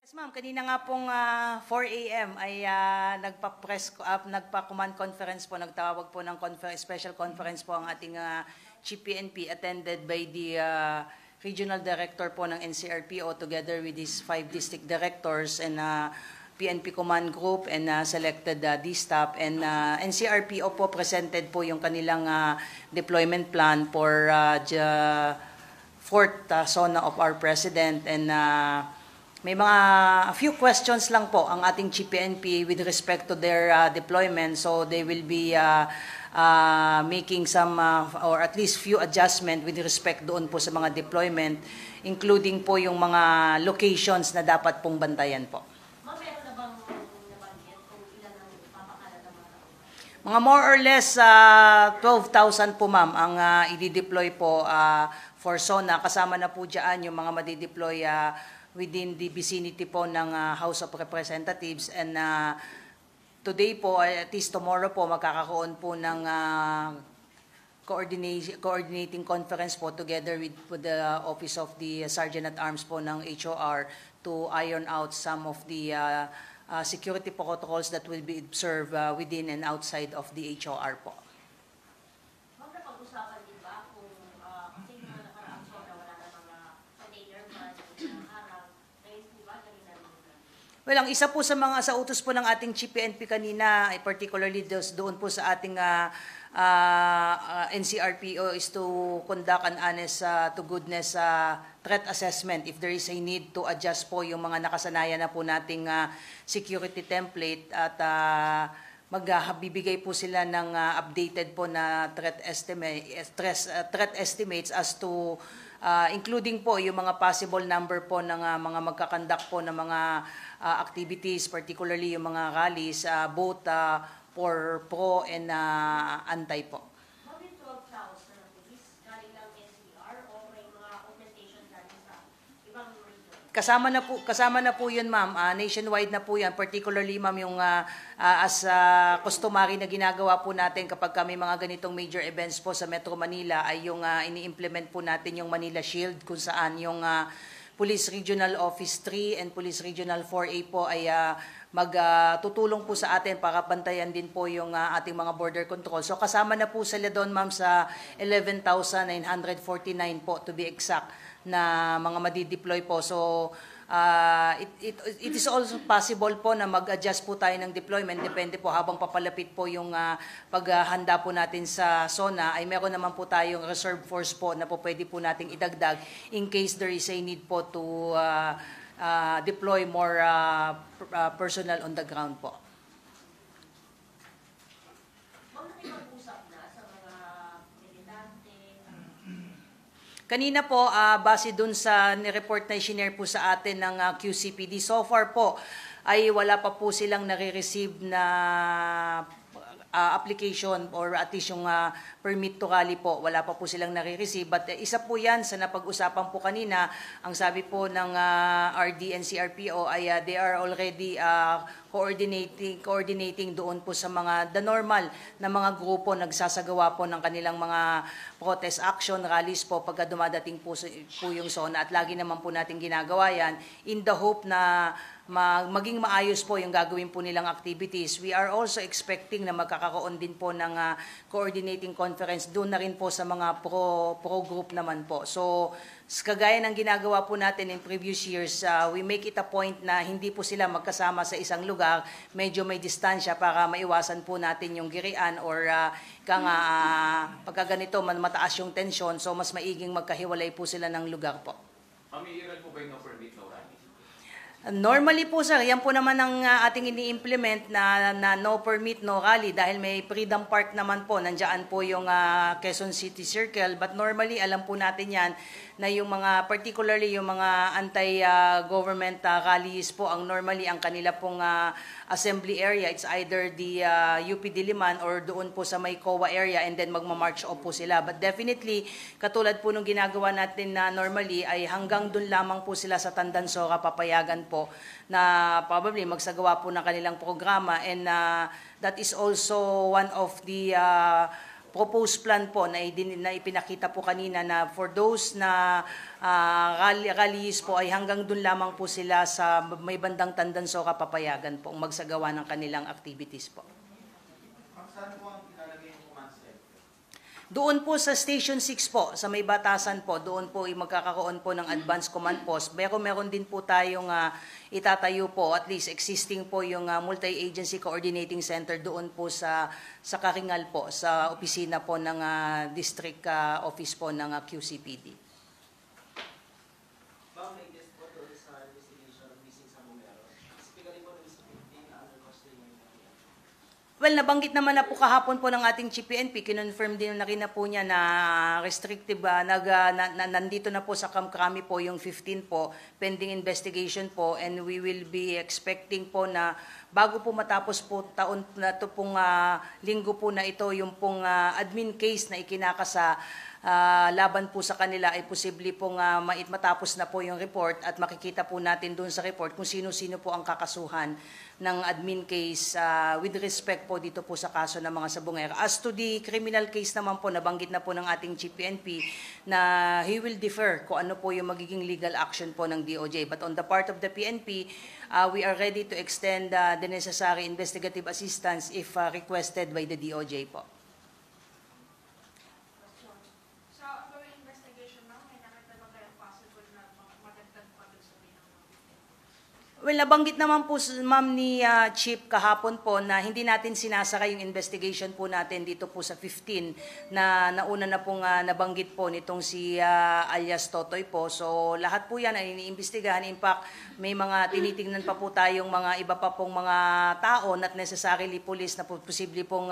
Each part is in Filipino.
Yes, ma'am, kanina nga pong 4 a.m. ay nagpa-command conference po, nagtawag po ng special conference po ang ating Chief PNP attended by the Regional Director po ng NCRPO together with his 5 district directors and PNP Command Group and selected D-Staff. And NCRPO po presented po yung kanilang deployment plan for fourth zona of our President. And may a few questions lang po ang ating Chief PNP with respect to their deployment. So they will be making some or at least few adjustment with respect doon po sa mga deployment, including po yung mga locations na dapat pong bantayan po. Meron na bang nabanggit kung ilan ang papakalat ng mga tao? Mga more or less 12,000 po, ma'am, ang i-deploy po for SONA. Kasama na po dyan yung mga madi-deploy within the vicinity po ng House of Representatives. And today po, at least tomorrow po, magkakaroon po ng coordinating conference po together with the Office of the Sergeant at Arms po ng HOR to iron out some of the security protocols that will be observed within and outside of the HOR po. Ma'am, napag-usapan din ba kung kasi mga nakaraang SONA wala na mga container man, harang, ngayon po ba kanina rin? Well, ang isa po sa utos po ng ating Chief PNP kanina, particularly doon po sa ating NCRPO is to conduct an honest to goodness threat assessment if there is a need to adjust po yung mga nakasanayan na po nating security template at magbibigay po sila ng updated po na threat estimates as to including po yung mga possible number po ng mga magkakandak po ng mga activities, particularly yung mga rallies, both for pro and anti po. Bakit 12,000 na police galing lang NCR o may mga augmentation galing sa ibang region? Kasama na po yun, ma'am. Nationwide na po yan. Particularly, ma'am, yung as customary na ginagawa po natin kapag kami mga ganitong major events po sa Metro Manila ay yung ini-implement po natin yung Manila Shield kung saan yung Police Regional Office 3 and Police Regional 4A po ay magtutulong po sa atin para bantayan din po yung ating mga border control. So kasama na po sila doon, ma'am, sa 11,949 po to be exact na mga madi-deploy po. So it is also possible po na mag-adjust po tayo ng deployment. Depende po habang papalapit po yung paghahanda po natin sa SONA ay meron naman po tayong reserve force po na po pwede po nating idagdag in case there is a need po to deploy more personnel on the ground po. Ma'am, nakipag-usap na sa mga militante? Kanina po, base dun sa nireport na i-share po sa atin ng QCPD, so far po ay wala pa po silang nare-receive na application or at least yung permit to rally po, wala pa po silang nare-receive. But isa po yan sa napag-usapan po kanina, ang sabi po ng RD and CRPO ay they are already coordinating doon po sa the normal na mga grupo nagsasagawa po ng kanilang mga protest action, rallies po pagka dumadating po yung SONA. At lagi naman po natin ginagawa yan in the hope na maging maayos po yung gagawin po nilang activities. We are also expecting na magkakaroon din po ng coordinating conference doon na rin po sa mga pro group naman po. So, kagaya ng ginagawa po natin in previous years, we make it a point na hindi po sila magkasama sa isang lugar, medyo may distansya para maiwasan po natin yung girian or pagka ganito mataas yung tension, so mas maiging magkahiwalay po sila ng lugar po. Mamiiral po ba yung no permit, no rally? Normally po, sir, yan po naman ang ating ini-implement na no permit, no rally dahil may Freedom Park naman po, nandiyan po yung Quezon City Circle. But normally, alam po natin yan na yung particularly yung mga anti-government rallies po, ang normally ang kanila pong assembly area, it's either the UP Diliman or doon po sa may COA area and then magmamarch off po sila. But definitely, katulad po nung ginagawa natin na normally ay hanggang doon lamang po sila sa Tandansora papayagan po na probably magsagawa po ng kanilang programa and that is also one of the proposed plan po na ipinakita po kanina na for those na rallies po ay hanggang dun lamang po sila sa may bandang Tandansoka papayagan po magsagawa ng kanilang activities po. Saan po ang ilalagay yung command center? Doon po sa Station 6 po, sa may batasan po, doon po magkakaroon po ng advanced command post. Pero meron din po tayong itatayo po, at least existing po yung multi-agency coordinating center doon po sa Karingal po, sa opisina po ng district office po ng QCPD. Ma'am, latest po doon sa investigation of missing sa Bumero. Specifically po doon sa 15 under custody ng Well, nabanggit naman na po kahapon po ng ating Chief PNP, kinonfirm din na rin na po niya na restrictive, nandito na po sa Kamkrami po yung 15 po, pending investigation po, and we will be expecting po na bago po matapos po taon na ito pong linggo po na ito, yung pong admin case na ikinakasa laban po sa kanila ay posible pong matapos na po yung report at makikita po natin doon sa report kung sino-sino po ang kakasuhan ng admin case with respect po dito po sa kaso ng mga sabongero. As to the criminal case naman po, nabanggit na po ng ating Chief PNP na he will defer kung ano po yung magiging legal action po ng DOJ. But on the part of the PNP, we are ready to extend the necessary investigative assistance if requested by the DOJ po. Sa ongoing investigation, ma'am, may nakita ba kayo possible na magandang pa doon sa binang? Well, nabanggit naman po ma'am ni Chief kahapon po na hindi natin sinasara yung investigation po natin dito po sa 15 na nauna na pong nabanggit po nitong si alias Totoy po. So lahat po yan ay iniimbestigahan. In fact, may mga tinitingnan pa po tayong mga iba pa pong mga tao not necessarily police na po posible pong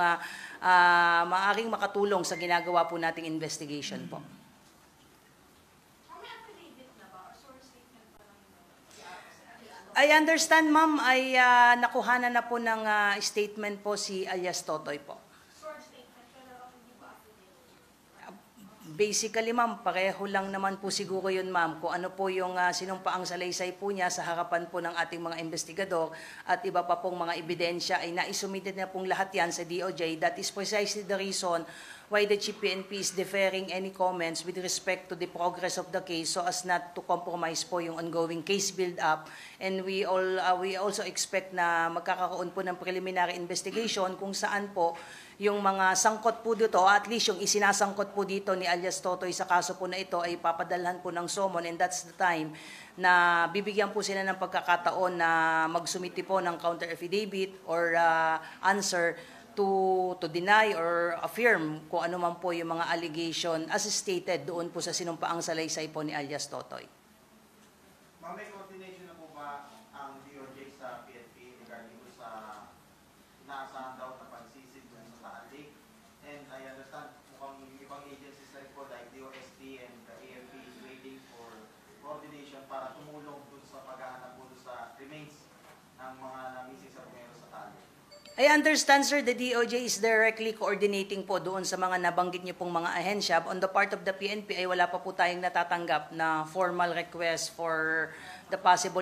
maaaring makatulong sa ginagawa po nating investigation po. May affidavit na ba? Or source statement pa lang yun? I understand, ma'am, ay nakuhanan na po ng statement po si alias Totoy po. Source statement, pero hindi ba affidavit? Basically, ma'am, pareho lang naman po siguro yun, ma'am, kung ano po yung sinumpaang salaysay po niya sa harapan po ng ating mga investigador at iba pa pong mga ebidensya ay naisumite na pong lahat yan sa DOJ. That is precisely the reason why the Chief PNP is deferring any comments with respect to the progress of the case so as not to compromise po yung ongoing case build-up. And we also expect na magkakaroon po ng preliminary investigation kung saan po yung mga sangkot po dito, at least yung isinasangkot po dito ni alias Totoy sa kaso po na ito ay papadalhan po ng SOMON, and that's the time na bibigyan po sila ng pagkakataon na magsumiti po ng counter affidavit or answer to deny or affirm kung ano man po yung mga allegation as stated doon po sa sinumpaang salaysay po ni alias Totoy. Ma'am, may coordination na po ba ang DOJ sa PNP regarding po sa inaasahan daw na pagsisid dun sa Taal Lake? And I understand mukhang yung ibang agencies na rin po like DOST and the AFP is waiting for coordination para tumulong dun sa paghahanap po dun sa remains ng mga na-missing sa Bumero sa Taal Lake. I understand, sir, the DOJ is directly coordinating po doon sa mga nabanggit niyo pong mga ahensya. On the part of the PNP ay wala pa po tayong natatanggap na formal request for the possible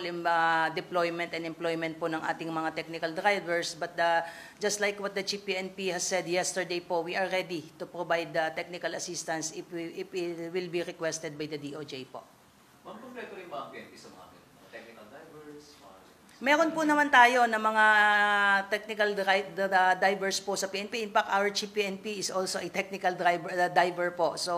deployment and employment po ng ating mga technical drivers. But just like what the Chief PNP has said yesterday po, we are ready to provide technical assistance if it will be requested by the DOJ po. Ma'am, kompleto rin ba ang PNP sa mga technical divers? Meron po naman tayo na mga technical divers po sa PNP. In fact, our Chief PNP is also a technical diver po. So,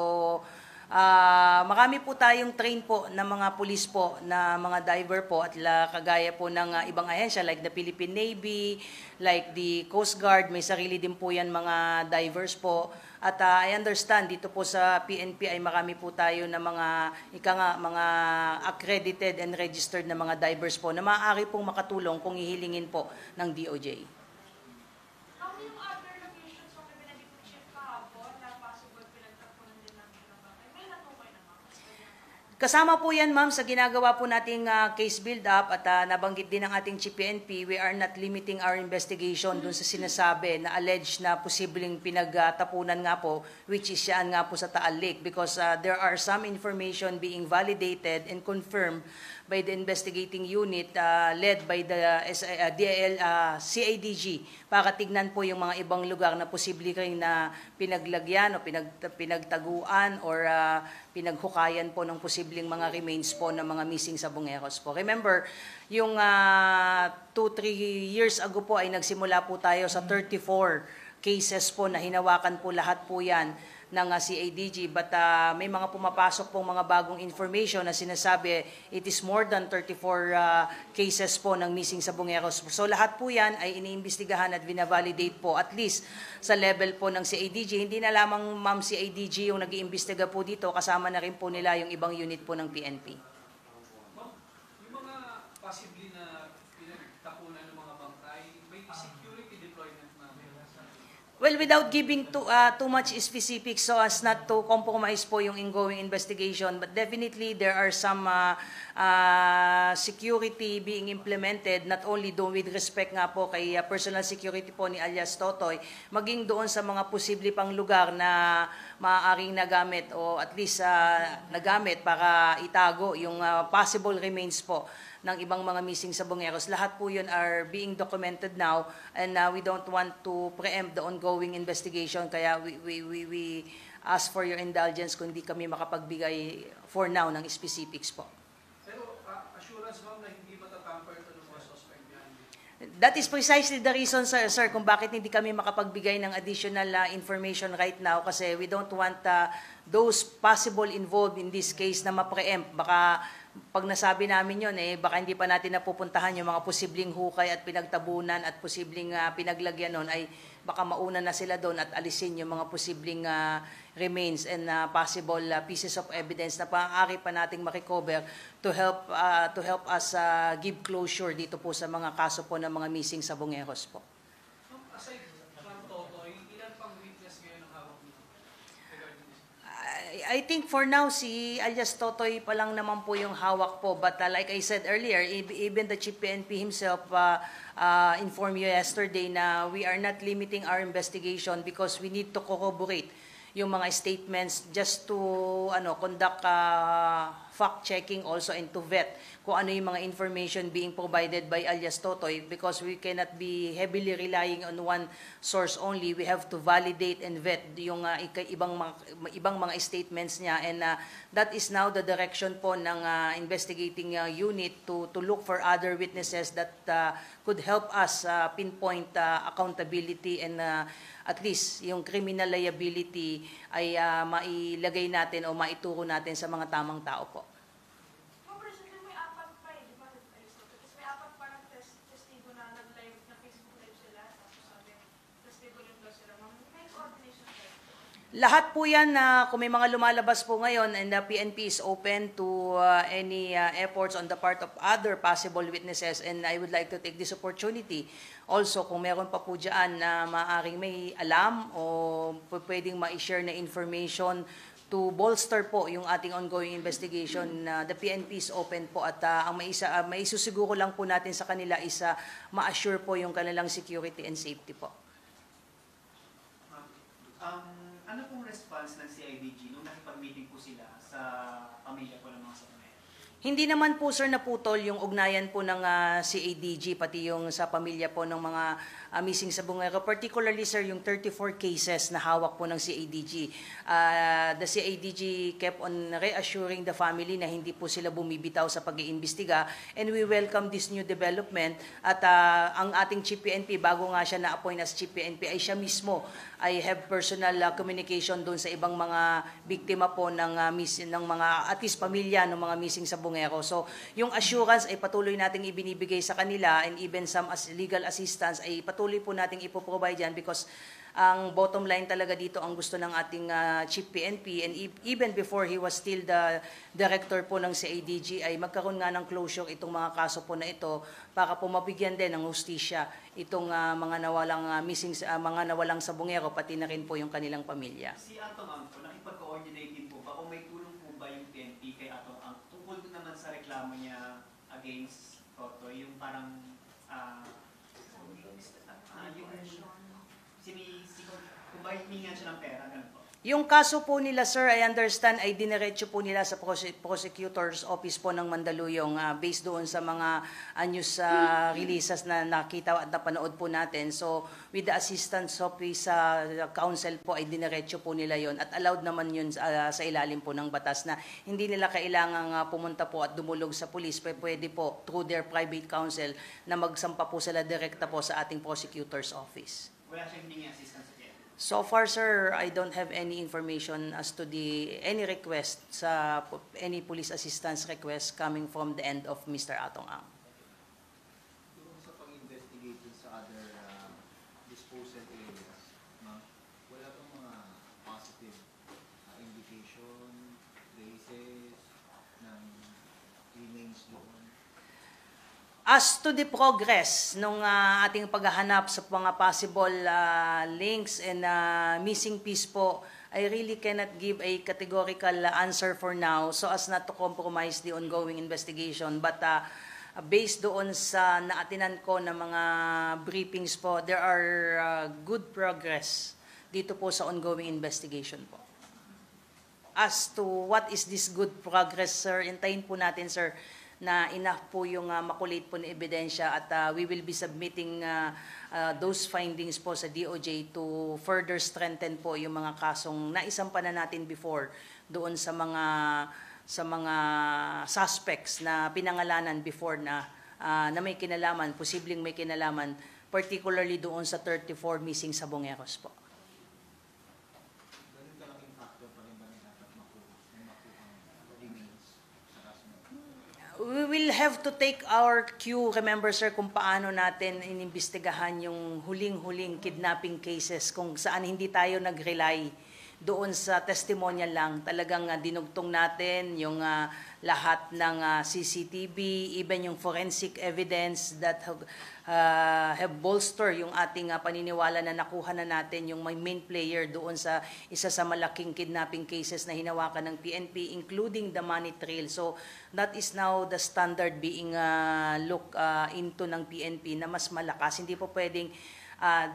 marami po tayong train po na mga police po, na mga diver po at kagaya po ng ibang ahensya like the Philippine Navy, like the Coast Guard, may sarili din po yan mga divers po. At I understand dito po sa PNP ay marami po tayo na mga accredited and registered na mga divers po na maaari pong makatulong kung ihilingin po ng DOJ. How yung other locations kung may binabig chief kahapon na possible pinagtapunan din namin ng bakay? May natukay na, ma'am? Kasama po yan, ma'am, sa ginagawa po nating case build-up at nabanggit din ng ating Chief PNP, we are not limiting our investigation dun sa sinasabi na alleged na posibleng pinagtapunan nga po, which is yan nga po sa Taal Lake, because there are some information being validated and confirmed by the investigating unit led by the CIDG para tignan po yung mga ibang lugar na posible rin na pinaglagyan o pinagtaguan or pinaghukayan po ng posibleng mga remains po ng mga missing Sabongeros po. Remember, yung 2-3 years ago po ay nagsimula po tayo sa 34 cases po na hinawakan po lahat po yan ng CIDG, but may mga pumapasok pong mga bagong information na sinasabi it is more than 34 cases po ng missing Sabongeros. So lahat po yan ay iniimbestigahan at binavalidate po at least sa level po ng CIDG. Hindi na lamang ma'am CIDG yung nag-iimbestiga po dito, kasama na rin po nila yung ibang unit po ng PNP. Ma'am, yung mga possibly na pinagtapunan ng mga bangkay, may security deployment na Well, without giving too much specifics so as not to compromise po yung ongoing investigation, but definitely there are some security being implemented, not only doon with respect nga po kay personal security po ni alias Totoy, maging doon sa mga posible pang lugar na maaaring nagamit o at least nagamit para itago yung possible remains po ng ibang mga missing Sabongeros. Lahat po yun are being documented now and we don't want to preempt the ongoing investigation kaya we ask for your indulgence kung hindi kami makapagbigay for now ng specifics po. Pero assurance ma'am na hindi matatamper ito ng mga suspect yan. That is precisely the reason, sir, kung bakit hindi kami makapagbigay ng additional information right now kasi we don't want those possible involved in this case na ma-preempt. Baka pag nasabi namin yun, baka hindi pa natin napupuntahan yung mga posibleng hukay at pinagtabunan at posibleng pinaglagyan nun, ay baka mauna na sila doon at alisin yung mga posibleng remains and possible pieces of evidence na maaari pa nating marecover to help us give closure dito po sa mga kaso po ng mga missing Sabongeros po. Ma'am, aside from Totoy, ilan pang witness ngayon ang hawak niyo? I think for now, si alias Totoy pa lang naman po yung hawak po. But like I said earlier, even the Chief PNP himself informed you yesterday na we are not limiting our investigation because we need to corroborate yung mga statements just to conduct fact-checking also and to vet kung ano yung mga information being provided by alias Totoy because we cannot be heavily relying on one source only. We have to validate and vet yung ibang mga statements niya and that is now the direction po ng investigating unit to look for other witnesses that could help us pinpoint accountability and at least yung criminal liability ay mailagay natin o maituro natin sa mga tamang tao po. Ma'am, President, may apat pa di ba? Tapos may apat parang testigo na nag-live, na Facebook live sila. Tapos sabi, testigo rin daw sila. Ma'am, may coordination kayo? Lahat po yan na kung may mga lumalabas po ngayon and the PNP is open to any efforts on the part of other possible witnesses and I would like to take this opportunity. Also, kung meron pa po dyan na maaaring may alam o pwedeng ma-share na information to bolster po yung ating ongoing investigation, the PNP is open po at ang maisusiguro lang po natin sa kanila is ma-assure po yung kanilang security and safety po. Ano pong response ng CIDG nung nakipag-meeting po sila sa pamilya po ng mga Sabongeros? Hindi naman po sir naputol yung ugnayan po ng CIDG pati yung sa pamilya po ng mga missing Sabongero. Particularly sir yung 34 cases na hawak po ng CIDG. The CIDG kept on reassuring the family na hindi po sila bumibitaw sa pag-iimbestiga and we welcome this new development at ang ating Chief PNP bago nga siya na-appoint as Chief PNP ay siya mismo ay have personal communication doon sa ibang mga biktima po ng mga at least pamilya ng mga missing Sabongero. So, yung assurance ay patuloy nating ibinibigay sa kanila and even some legal assistance ay patuloy po nating ipoprovide yan because ang bottom line talaga dito ang gusto ng ating Chief PNP and even before he was still the director po ng CIDG ay magkaroon nga ng closure itong mga kaso po na ito para po mabigyan din ng hustisya itong mga nawalang mga nawalang Sabongero pati na rin po yung kanilang pamilya. Si Ato ma'am po, nakipag-coordinate din po ba o may tulong po ba yung PNP kay Ato ang tungkol naman sa reklamo niya against Toto, yung parang kung ba hiningan siya ng pera, ganun po? Yung kaso po nila, sir, I understand, ay dinerecho po nila sa prosecutor's office po ng Mandaluyong based doon sa mga news releases na nakita at napanood po natin. So, with the assistance of sa counsel po, ay dinerecho po nila yon at allowed naman yun sa ilalim po ng batas na hindi nila kailangang pumunta po at dumulog sa police. Pwede po, through their private counsel, na magsampa po sila direkta po sa ating prosecutor's office. Wala siyang hiningi assistance sa PNP. So far, sir, I don't have any information as to any request any police assistance request coming from the end of Mr. Atong Ang. Doon sa pag-investigate sa other disposal areas, ma'am, wala bang mga positive indication, traces ng remains doon? As to the progress nung ating paghahanap sa mga possible links and missing piece po, I really cannot give a categorical answer for now so as not to compromise the ongoing investigation. But based doon sa naatinan ko na mga briefings po, there are good progress dito po sa ongoing investigation po. As to what is this good progress, sir, hintayin po natin, sir, na enough po yung makulate po na ebidensya at we will be submitting those findings po sa DOJ to further strengthen po yung mga kasong naisampa na natin before doon sa mga suspects na pinangalanan before na may kinalaman, posibleng may kinalaman, particularly doon sa 34 missing sabongeros po. Ganun kalaking factor pa rin ba na dapat makuha ang remains sa kaso na ito? We will have to take our cue, remember, sir, kung paano natin inimbestigahan yung huling-huling kidnapping cases, kung saan hindi tayo nag-rely doon sa testimonial lang. Talagang dinugtong natin yung lahat ng CCTV, even yung forensic evidence that have bolster yung ating paniniwala na nakuha na natin yung main player doon sa isa sa malaking kidnapping cases na hinawakan ng PNP, including the money trail. So that is now the standard being looked into ng PNP na mas malakas. Hindi po pwedeng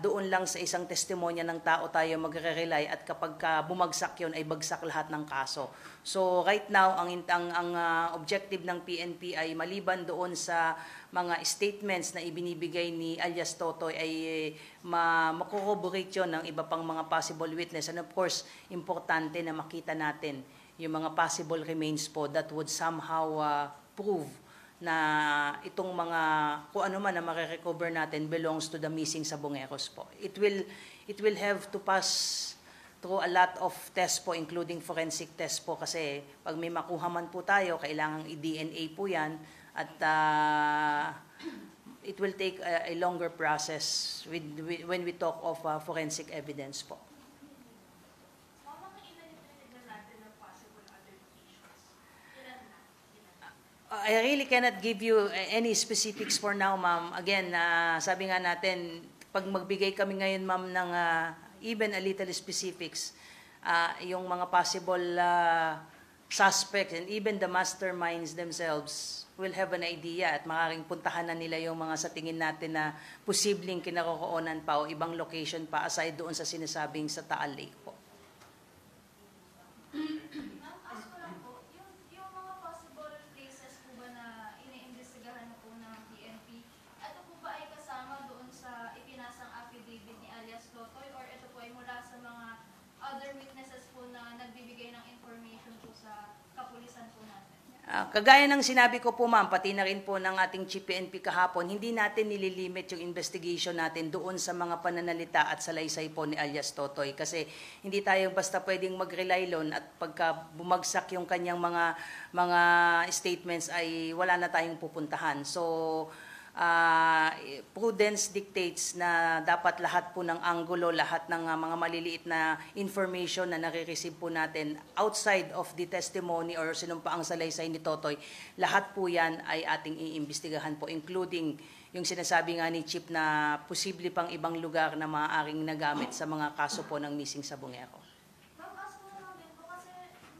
doon lang sa isang testimonya ng tao tayo magre-rely at kapag bumagsak yon ay bagsak lahat ng kaso. So right now, ang objective ng PNP ay maliban doon sa mga statements na ibinibigay ni alias Totoy ay makorroborate yun ng iba pang mga possible witness. And of course, importante na makita natin yung mga possible remains po that would somehow prove na itong mga kung ano man na mare-recover natin belongs to the missing sabongeros po. It will have to pass through a lot of tests po, including forensic tests po, kasi pag may makuha man po tayo, kailangang i-DNA po yan at it will take a longer process when we talk of forensic evidence po. Mga ilan natin ng possible other locations? Ilan na? I really cannot give you any specifics for now, ma'am. Again, sabi nga natin, pag magbigay kami ngayon, ma'am, ng even a little specifics, yung mga possible suspects and even the masterminds themselves will have an idea at makaring puntahan na nila yung mga sa tingin natin na posibleng kinaroroonan pa o ibang location pa aside doon sa sinasabing sa Taal Lake po. Ma'am, ask ko lang po, yung mga possible places po ba na iniimbestigahan na po ng PNP, ito po ba ay kasama doon sa ipinasang affidavit ni alias Totoy or ito po ay mula sa mga other witnesses po na nagbibigay ng information po sa kapulisan po natin? Kagaya ng sinabi ko po, ma'am, pati na rin po ng ating Chief PNP kahapon, hindi natin nililimit yung investigation natin doon sa mga pananalita at salaysay po ni alias Totoy. Kasi hindi tayo basta pwedeng mag-rely loan at pagka bumagsak yung kanyang mga statements ay wala na tayong pupuntahan. So, prudence dictates na dapat lahat po ng anggulo, lahat ng mga maliliit na information na nare-receive po natin outside of the testimony or sinumpaang salaysay ni Totoy, lahat po yan ay ating iimbestigahan po, including yung sinasabi nga ni Chief na posible pang ibang lugar na maaaring nagamit sa mga kaso po ng missing sabongero. Ma'am, ask ko lang din po kasi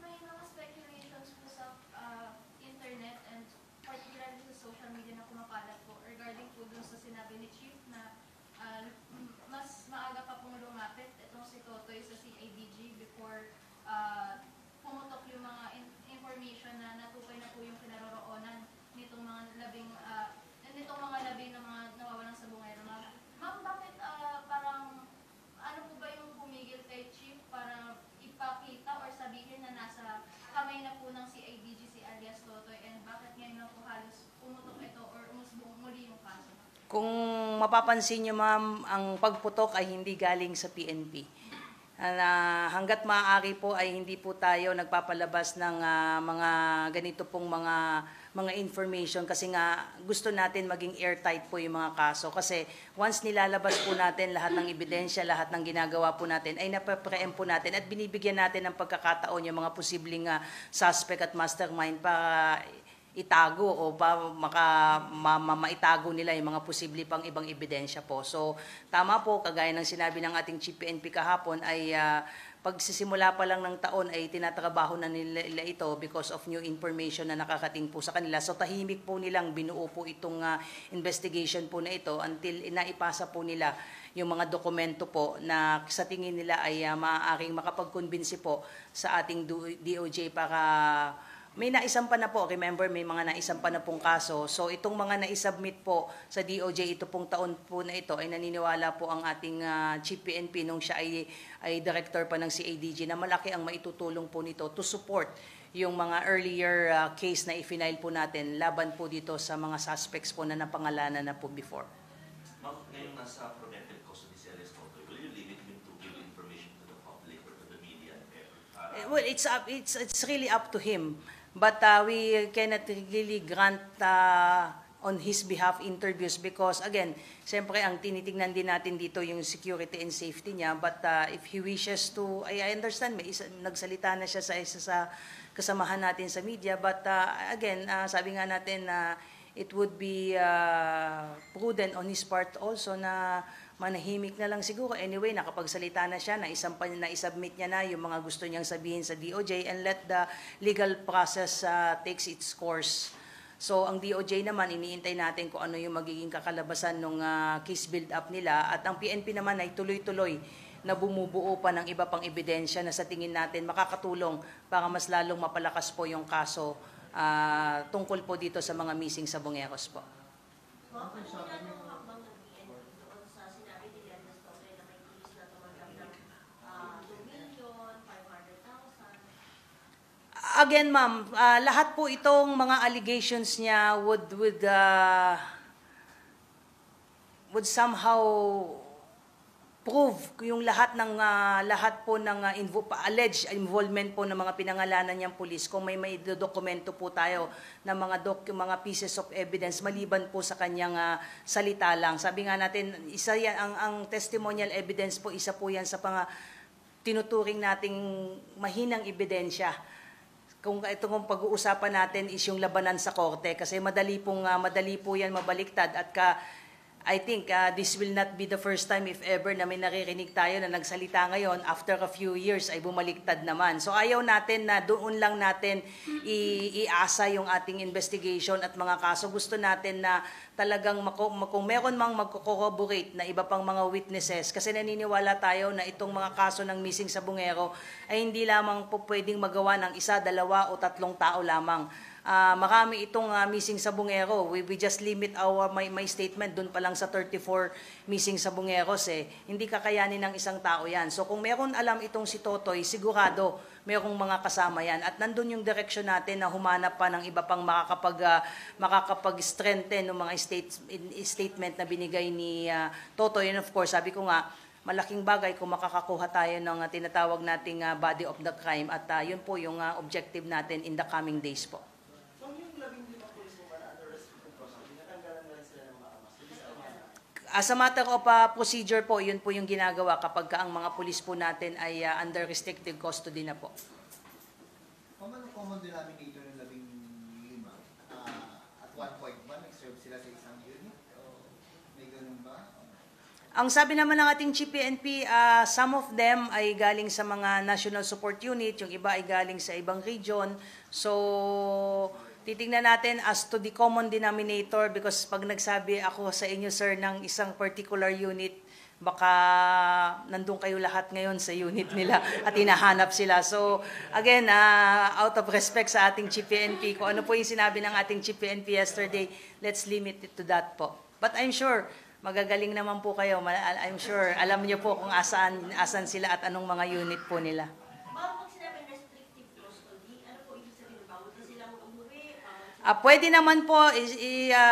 may mga speculations po sa internet and particularly sa social media na kumakalat po regarding po dun sa sinabi ni Chief na mas maaga pa pong lumapit itong si Totoy sa CIDG before nakausapay na po ng CIDG si alias Totoy and bakit ngayon lang po halos pumutok ito or umusbong muli yung kaso? Kung mapapansin nyo, ma'am, ang pagputok ay hindi galing sa PNP. Hanggat maaari po ay hindi po tayo nagpapalabas ng mga ganito pong mga information kasi nga gusto natin maging airtight po yung mga kaso. Kasi once nilalabas po natin lahat ng ebidensya, lahat ng ginagawa po natin, ay napapreempt po natin at binibigyan natin ng pagkakataon yung mga posibleng suspect at mastermind para itago o maitago nila yung mga posible pang ibang ebidensya po. So, tama po, kagaya ng sinabi ng ating Chief PNP kahapon ay pagsisimula pa lang ng taon ay tinatrabaho na nila ito because of new information na nakakating po sa kanila. So, tahimik po nilang binuo po itong investigation po na ito until naipasa po nila yung mga dokumento po na sa tingin nila ay maaaring makapag-convince po sa ating DOJ para may naisampa na po. Remember, may mga naisampa na pong kaso. So, itong mga naisubmit po sa DOJ, ito pong taon po na ito, ay naniniwala po ang ating Chief PNP nung siya ay director pa ng CIDG na malaki ang maitutulong po nito to support yung mga earlier case na i-file po natin laban po dito sa mga suspects po na napangalanan na po before. Ma'am, ngayon nasa protected custody si Alias Totoy, will you limit him to give information to the public or to the media? Well, it's really up to him. But we cannot really grant on his behalf interviews because again, siyempre ang tinitingnan din natin dito yung security and safety niya. But if he wishes to, I understand, nagsalita na siya sa isa sa kasamahan natin sa media. But again, sabi nga natin na it would be prudent on his part also na manahimik na lang siguro. Anyway, nakapagsalita na siya, na-submit niya na yung mga gusto niyang sabihin sa DOJ and let the legal process takes its course. So, ang DOJ naman, iniintay natin kung ano yung magiging kakalabasan ng case build-up nila. At ang PNP naman ay tuloy-tuloy na bumubuo pa ng iba pang ebidensya na sa tingin natin makakatulong para mas lalong mapalakas po yung kaso tungkol po dito sa mga missing sabongeros po. Ma'am, ano yung hakbang ng PNP doon sa sinabi ni Alias Totoy na may pulis na tumanggap ng 2 million, 500,000? Again, ma'am, lahat po itong mga allegations niya would somehow prove yung lahat po ng alleged involvement po ng mga pinangalanan niyang pulis kung may dokumento po tayo ng mga pieces of evidence maliban po sa kanyang salita lang. Sabi nga natin, isa yan ang testimonial evidence po, isa po yan sa tinuturing nating mahinang ebidensya. Kung pag-uusapan natin is yung labanan sa korte kasi madali po yan mabaliktad at I think this will not be the first time if ever na may naririnig tayo na nagsalita ngayon after a few years ay bumaliktad naman. So ayaw natin na doon lang natin iasa yung ating investigation at mga kaso. Gusto natin na talagang kung meron mang magko-corroborate na iba pang mga witnesses kasi naniniwala tayo na itong mga kaso ng missing sabongero ay hindi lamang po pwedeng magawa ng 1, 2 o 3 tao lamang. Marami itong missing sabongero. We just limit my statement dun pa lang sa 34 missing sabongeros Hindi kakayanin ng isang tao yan. So kung meron alam itong si Totoy, sigurado merong mga kasama yan. At nandun yung direction natin na humanap pa ng iba pang makakapag-strengthen ng mga statement na binigay ni Totoy. And of course, sabi ko nga, malaking bagay kung makakakuha tayo ng tinatawag nating body of the crime. At yun po yung objective natin in the coming days po. As a matter of procedure po, yun po yung ginagawa kapag ang mga pulis po natin ay under restricted custody na po. Common denominator ng 15? At one point ba, nag-serve sila sa isang unit? O may ganun ba? Ang sabi naman ng ating Chief PNP, some of them ay galing sa mga National Support Unit, yung iba ay galing sa ibang region. So, titingnan natin as to the common denominator because pag nagsabi ako sa inyo, sir, ng isang particular unit, baka nandun kayo lahat ngayon sa unit nila at hinahanap sila. So, again, out of respect sa ating Chief PNP, kung ano po yung sinabi ng ating Chief PNP yesterday, let's limit it to that po. But I'm sure, magagaling naman po kayo. I'm sure, alam niyo po kung asan sila at anong mga unit po nila. Ma'am, pag sinabing restrictive custody, ano po ibig Pwede naman po,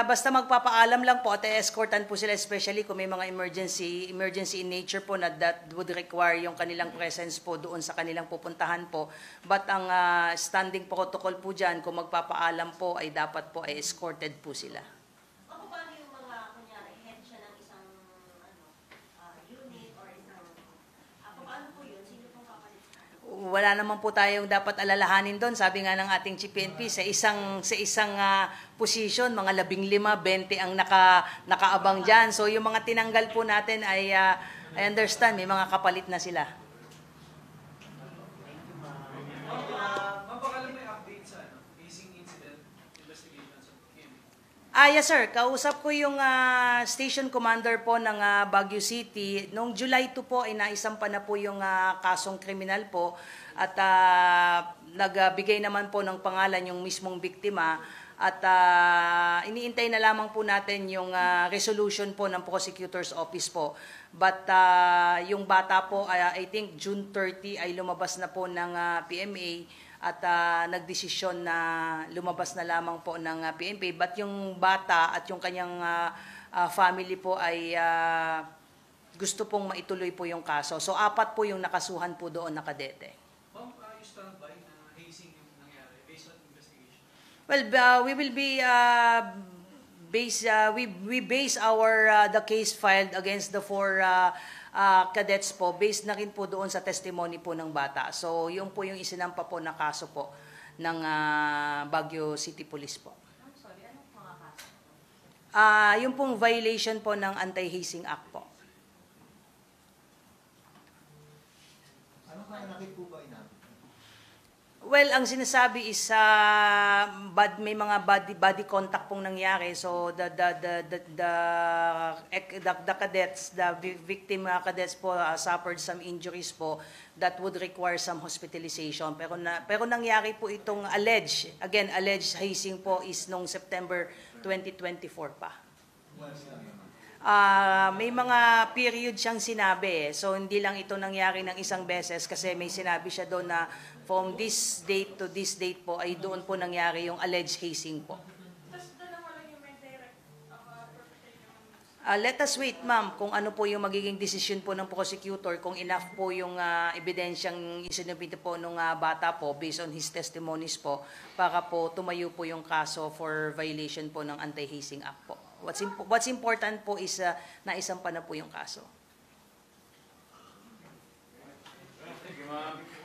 basta magpapaalam lang po at escortan po sila, especially kung may mga emergency in nature po na that would require yung kanilang presence po doon sa kanilang pupuntahan po. But ang standing protocol po dyan, kung magpapaalam po, ay dapat po ay escorted po sila. O paano yung mga, kunyari, head siya ng isang unit or isang, paano po yun? Sino pong kapalit? Wala naman po tayong dapat alalahanin doon. Sabi nga ng ating Chief PNP, sa isang position, mga 15, 20 ang nakaabang dyan. So yung mga tinanggal po natin ay, I understand, may mga kapalit na sila. Ma'am, baka lang may update sa casing incident investigation sa PNP. Yes sir, kausap ko yung station commander po ng Baguio City. Noong July 2 po ay naisampa na po yung kasong kriminal po at nagbigay naman po ng pangalan yung mismong biktima at iniintay na lamang po natin yung resolution po ng prosecutor's office po. But yung bata po, I think June 30 ay lumabas na po ng PMA at nagdesisyon na lumabas na lamang po ng PNP. But yung bata at yung kanyang family po ay gusto pong maituloy po yung kaso. So 4 po yung nakasuhan po doon na kadete. Ma'am, you stand by na hazing yung nangyari based on investigation? Well, we will be we base our the case filed against the 4 cadets po based na rin po doon sa testimony po ng bata. So, yung po yung isinampa po na kaso po ng Baguio City Police po. I'm sorry, anong mga kaso? Yung pong violation po ng Anti-Hazing Act po. Ano kaya nakit po ba inabot? Well, ang sinasabi is may mga body contact pong nangyari. So the cadets, the victim cadets po suffered some injuries po that would require some hospitalization. Pero nangyari po itong alleged hazing po is nung September 2024 pa. May mga period siyang sinabi So hindi lang ito nangyari ng isang beses kasi may sinabi siya doon na from this date to this date po ay doon po nangyari yung alleged hazing po. Let us wait, ma'am, kung ano po yung magiging decision po ng prosecutor, kung enough po yung ebidensyang isinubmit po ng bata po based on his testimonies po para po tumayo po yung kaso for violation po ng Anti-Hazing Act po. What's important po is naisampa na po yung kaso. Thank you, ma'am.